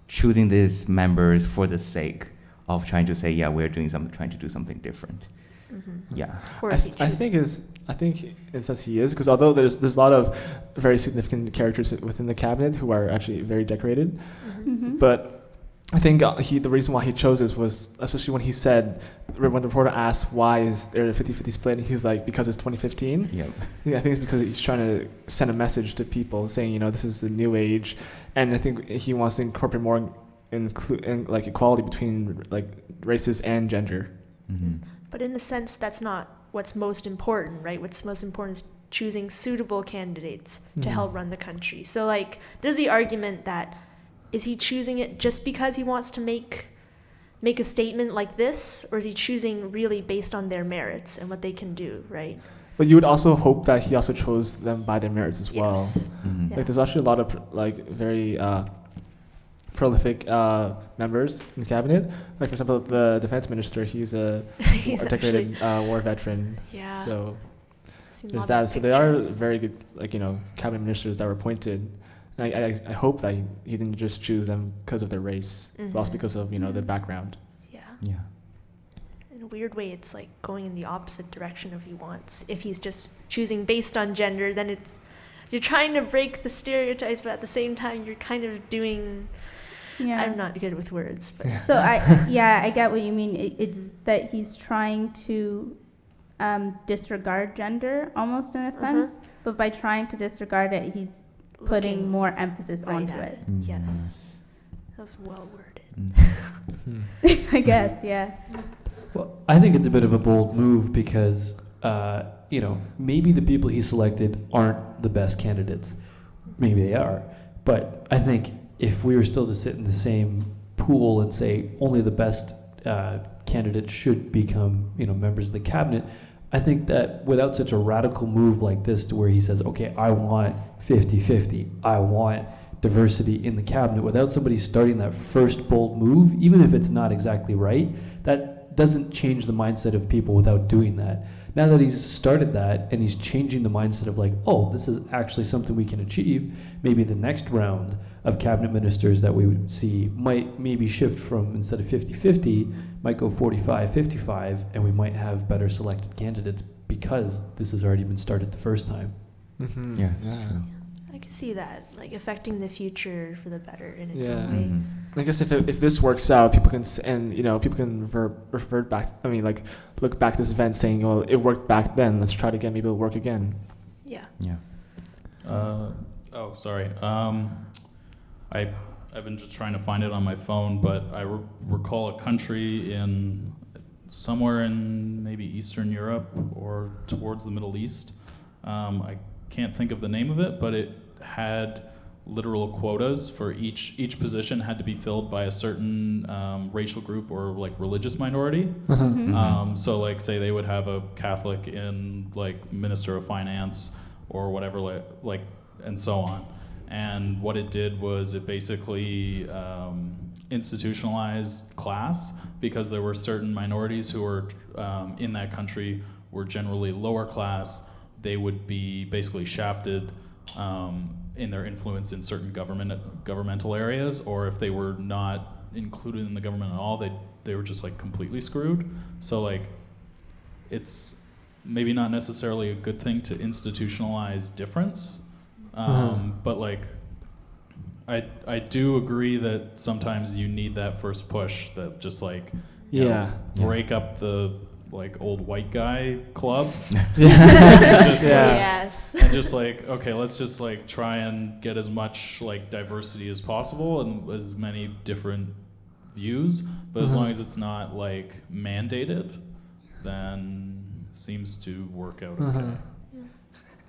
choosing these members for the sake of trying to say, we're trying to do something different. Yeah. I think it says he is, because although there's a lot of very significant characters within the cabinet who are actually very decorated, but I think the reason why he chose this was, especially when he said, when the reporter asked why is there a 50-50 split, and he's like, because it's 2015. Yep. Yeah, I think it's because he's trying to send a message to people saying, this is the new age, and I think he wants to incorporate more like equality between like races and gender. But in a sense, that's not what's most important, right? What's most important is choosing suitable candidates to help run the country. So like, there's the argument that, is he choosing it just because he wants to make a statement like this, or is he choosing really based on their merits and what they can do, right? But you would also hope that he also chose them by their merits as well. Yeah. Like, there's actually a lot of very prolific members in the cabinet. Like, for example, the defense minister, he's a decorated war veteran. Yeah. So there's that. So they are very good, cabinet ministers that were appointed. I hope that he didn't just choose them because of their race, but also because of their background. Yeah. Yeah. weird way, it's like going in the opposite direction of he wants. If he's just choosing based on gender, then you're trying to break the stereotypes, but at the same time, you're kind of doing. Yeah. I'm not good with words, but So I get what you mean. It's that he's trying to disregard gender almost in a sense, but by trying to disregard it, he's putting looking more emphasis right onto at it. Yes, that was well worded. I guess, yeah. Well, I think it's a bit of a bold move because, maybe the people he selected aren't the best candidates. Maybe they are. But I think if we were still to sit in the same pool and say only the best candidates should become, members of the cabinet, I think that without such a radical move like this to where he says, okay, I want 50-50, I want diversity in the cabinet, without somebody starting that first bold move, even if it's not exactly right, that doesn't change the mindset of people without doing that. Now that he's started that and he's changing the mindset of like, oh, this is actually something we can achieve, maybe the next round of cabinet ministers that we would see might maybe shift from, instead of 50-50, might go 45-55, and we might have better selected candidates because this has already been started the first time. Mm-hmm. Yeah. I can see that, like affecting the future for the better in its Yeah. own way. Mhm. I guess if this works out, people can people can revert back. I mean, like look back at this event, saying, "Well, it worked back then. Let's try it again. Maybe it'll work again." Yeah. Yeah. Sorry. I've been just trying to find it on my phone, but I recall a country in somewhere in maybe Eastern Europe or towards the Middle East. I can't think of the name of it, but it had literal quotas for each position had to be filled by a certain racial group or like religious minority. So like say they would have a Catholic in like Minister of Finance or whatever, like and so on. And what it did was it basically institutionalized class, because there were certain minorities who were in that country were generally lower class. They would be basically shafted in their influence in certain governmental areas, or if they were not included in the government at all, they were just like completely screwed. So like it's maybe not necessarily a good thing to institutionalize difference, but like I do agree that sometimes you need that first push that just like break up the like old white guy club. Yes. And just like, okay, let's just like try and get as much like diversity as possible and as many different views, but as long as it's not like mandated, then seems to work out okay.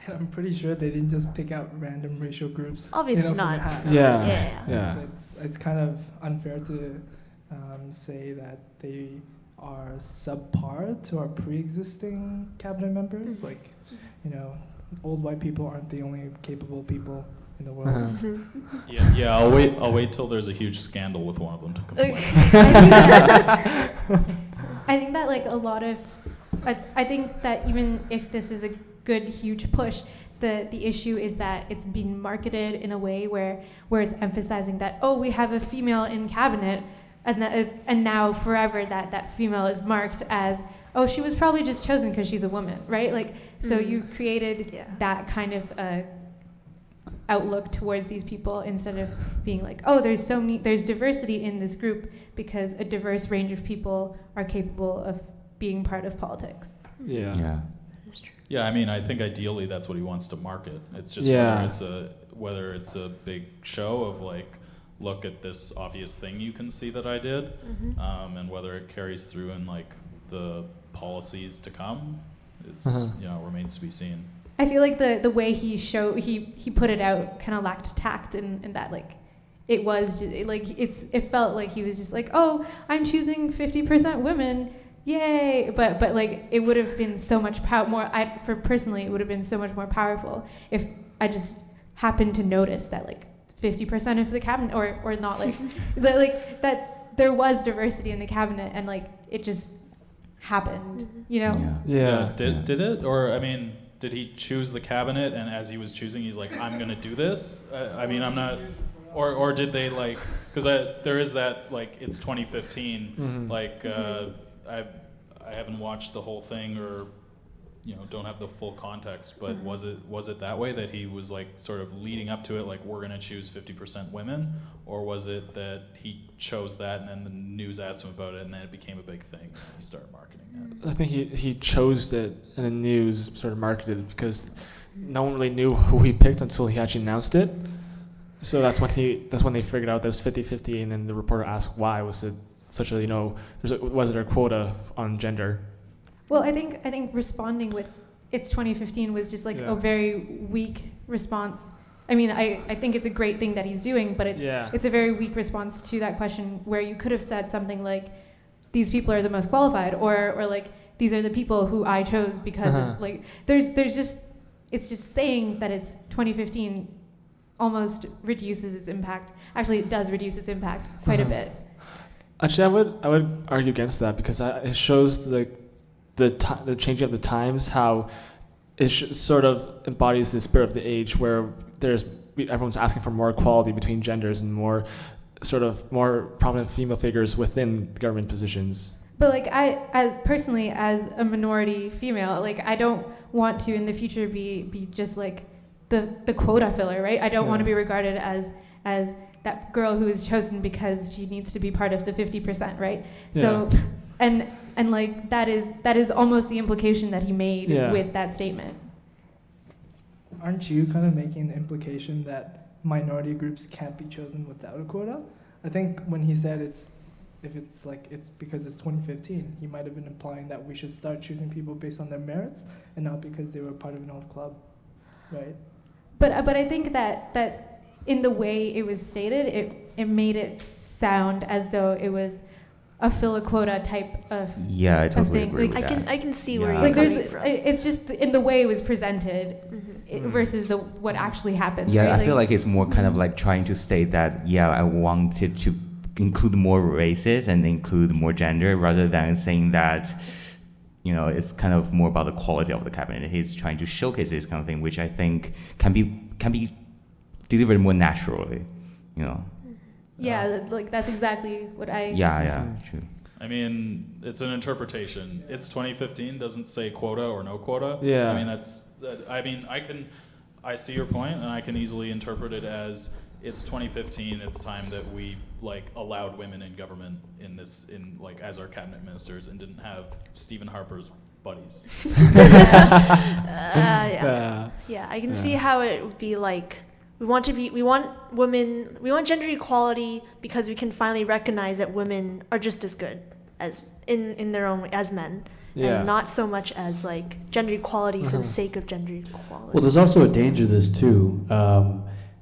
And I'm pretty sure they didn't just pick out random racial groups. Obviously from not. a hat. Yeah. It's kind of unfair to say that they are subpar to our pre-existing cabinet members. Like, old white people aren't the only capable people in the world. Yeah. I'll wait till there's a huge scandal with one of them to complain. I think that like a lot of, I think that even if this is a good huge push, the issue is that it's being marketed in a way where it's emphasizing that, oh, we have a female in cabinet, and now forever that female is marked as, oh, she was probably just chosen because she's a woman, right? Like, so you created that kind of outlook towards these people instead of being like, oh, there's diversity in this group because a diverse range of people are capable of being part of politics. Yeah. Yeah, I mean, I think ideally that's what he wants to market. It's just whether it's a big show of like, look at this obvious thing you can see that I did, and whether it carries through in like the policies to come is remains to be seen. I feel like the way he put it out kind of lacked tact in that like it was just, it felt like he was just like, oh, I'm choosing 50% women. Yay! But like it would have been so much more. Personally, it would have been so much more powerful if I just happened to notice that like 50% of the cabinet, or not like that there was diversity in the cabinet, and like it just happened. Did it? Or I mean, did he choose the cabinet and as he was choosing, he's like, I'm gonna do this? I mean, I'm not. Or did they like? Because there is that like it's 2015. Like I haven't watched the whole thing, or don't have the full context, but was it that way, that he was like sort of leading up to it, like we're gonna choose 50% women, or was it that he chose that and then the news asked him about it and then it became a big thing and he started marketing it? I think he chose it and the news sort of marketed it because no one really knew who he picked until he actually announced it. So that's when they figured out there's 50-50, and then the reporter asked why was it such a was there a quota on gender? Well, I think responding with it's 2015 was just like a very weak response. I mean, I think it's a great thing that he's doing, but it's a very weak response to that question, where you could have said something like, these people are the most qualified, or like, these are the people who I chose because of, like, there's just, it's just saying that it's 2015 almost reduces its impact. Actually, it does reduce its impact quite a bit. Actually, I would argue against that, because it shows the changing of the times, how it sort of embodies the spirit of the age, where everyone's asking for more equality between genders and more prominent female figures within government positions. But like, as a minority female, like, I don't want to in the future be just like the quota filler, right? I don't want to be regarded as that girl who is chosen because she needs to be part of the 50%, right? Yeah. So, and like, that is almost the implication that he made with that statement. Aren't you kind of making the implication that minority groups can't be chosen without a quota? I think when he said it's because it's 2015, he might have been implying that we should start choosing people based on their merits and not because they were part of an old club, right? But I think that in the way it was stated, it made it sound as though it was a fill a quota type of I totally thing. agree with like, that. I can see where you're like, coming from. It's just in the way it was presented versus what actually happens. Yeah, right? I feel like it's more kind of like trying to state that, I wanted to include more races and include more gender, rather than saying that, it's kind of more about the quality of the cabinet. He's trying to showcase this kind of thing, which I think can be delivered more naturally, Yeah, like, that's exactly what I... Yeah, true. I mean, it's an interpretation. It's 2015, doesn't say quota or no quota. Yeah. I mean, I see your point, and I can easily interpret it as, it's 2015, it's time that we, like, allowed women in government as our cabinet ministers, and didn't have Stephen Harper's buddies. Yeah, I can see how it would be like, we want gender equality because we can finally recognize that women are just as good as in their own way as men. And not so much as like gender equality for the sake of gender equality. Well, there's also a danger to this too.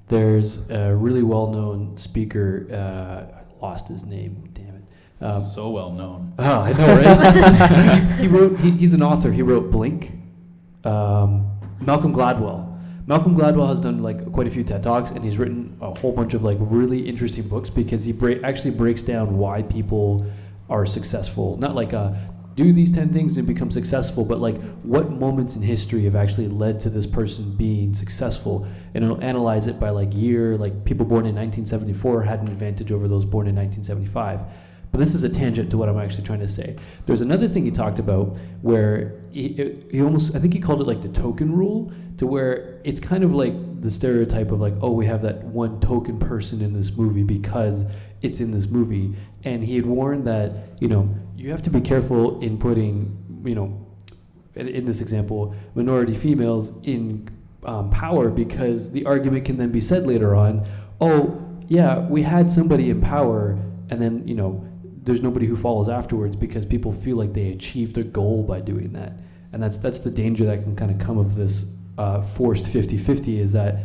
There's a really well-known speaker, I lost his name, damn it. So well known. Oh, I know, right? He's an author. He wrote Blink. Malcolm Gladwell. Malcolm Gladwell has done like quite a few TED Talks, and he's written a whole bunch of like really interesting books, because he actually breaks down why people are successful. Not like do these 10 things and become successful, but like what moments in history have actually led to this person being successful, and it'll analyze it by like year. Like, people born in 1974 had an advantage over those born in 1975. But this is a tangent to what I'm actually trying to say. There's another thing he talked about where he almost, I think he called it like the token rule, to where it's kind of like the stereotype of like, oh, we have that one token person in this movie because it's in this movie. And he had warned that, you have to be careful in putting, in this example, minority females in power, because the argument can then be said later on, oh, yeah, we had somebody in power, and then, there's nobody who follows afterwards because people feel like they achieved their goal by doing that. And that's the danger that can kind of come of this forced 50-50, is that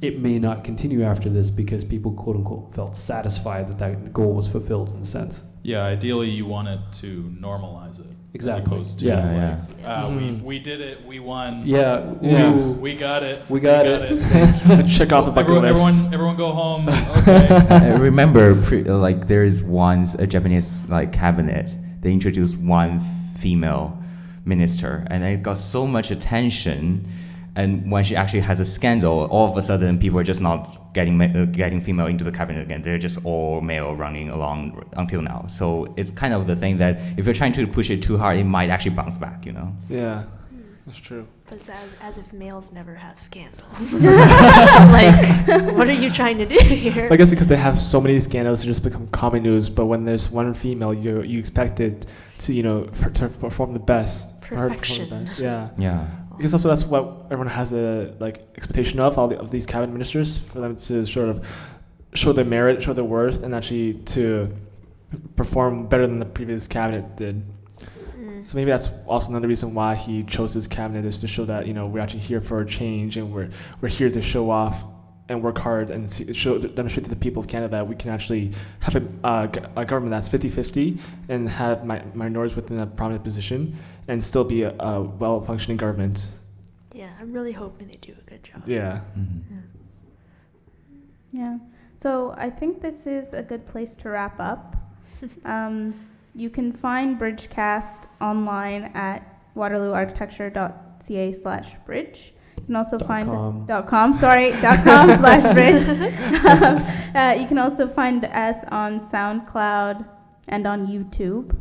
it may not continue after this because people, quote unquote, felt satisfied that goal was fulfilled in a sense. Yeah, ideally you want it to normalize it. Exactly. As opposed to We did it, we won. Yeah. We got it. We got it. Check off the bucket list. Everyone go home. Okay. I remember, there is once a Japanese cabinet. They introduced one female minister, and it got so much attention And when she actually has a scandal, all of a sudden people are just not getting female into the cabinet again. They're just all male running along until now. So it's kind of the thing that if you're trying to push it too hard, it might actually bounce back, you know? Yeah, that's true. But it's as if males never have scandals. Like, what are you trying to do here? I guess because they have so many scandals, it just become common news. But when there's one female, you expect it to, to perform the best. For her to perform the Perfection. best. Yeah. Yeah. Because also that's what everyone has a expectation of these cabinet ministers, for them to sort of show their merit, show their worth, and actually to perform better than the previous cabinet did. So maybe that's also another reason why he chose this cabinet, is to show that we're actually here for a change, and we're here to show off and work hard and demonstrate to the people of Canada that we can actually have a government that's 50-50 and have minorities within a prominent position and still be a well-functioning government. Yeah, I'm really hoping they do a good job. Yeah. Mm-hmm. Yeah. So I think this is a good place to wrap up. You can find BRIDGECast online at waterlooarchitecture.ca/bridge. You can also find .com/bridge. You can also find us on SoundCloud and on YouTube.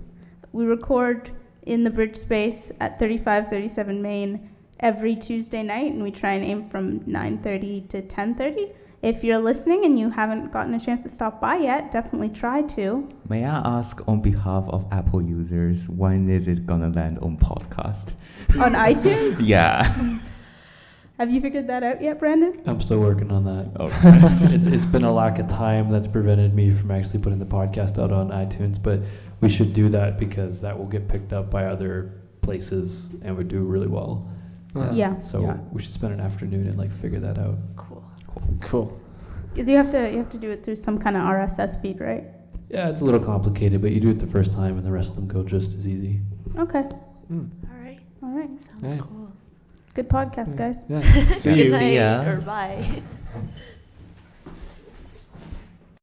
We record in the Bridge space at 3537 Main every Tuesday night, and we try and aim from 9:30 to 10:30. If you're listening and you haven't gotten a chance to stop by yet, definitely try to. May I ask, on behalf of Apple users, when is it gonna land on podcast? On iTunes? Yeah. Have you figured that out yet, Brandon? I'm still working on that. Okay. It's been a lack of time that's prevented me from actually putting the podcast out on iTunes, but we should do that because that will get picked up by other places and would do really well. Yeah. So we should spend an afternoon and figure that out. Cool. Because you have to do it through some kind of RSS feed, right? Yeah, it's a little complicated, but you do it the first time and the rest of them go just as easy. Okay. Mm. All right. All right. Sounds Yeah. cool. Good podcast, guys. Yeah. Good See you. night, ya. or bye.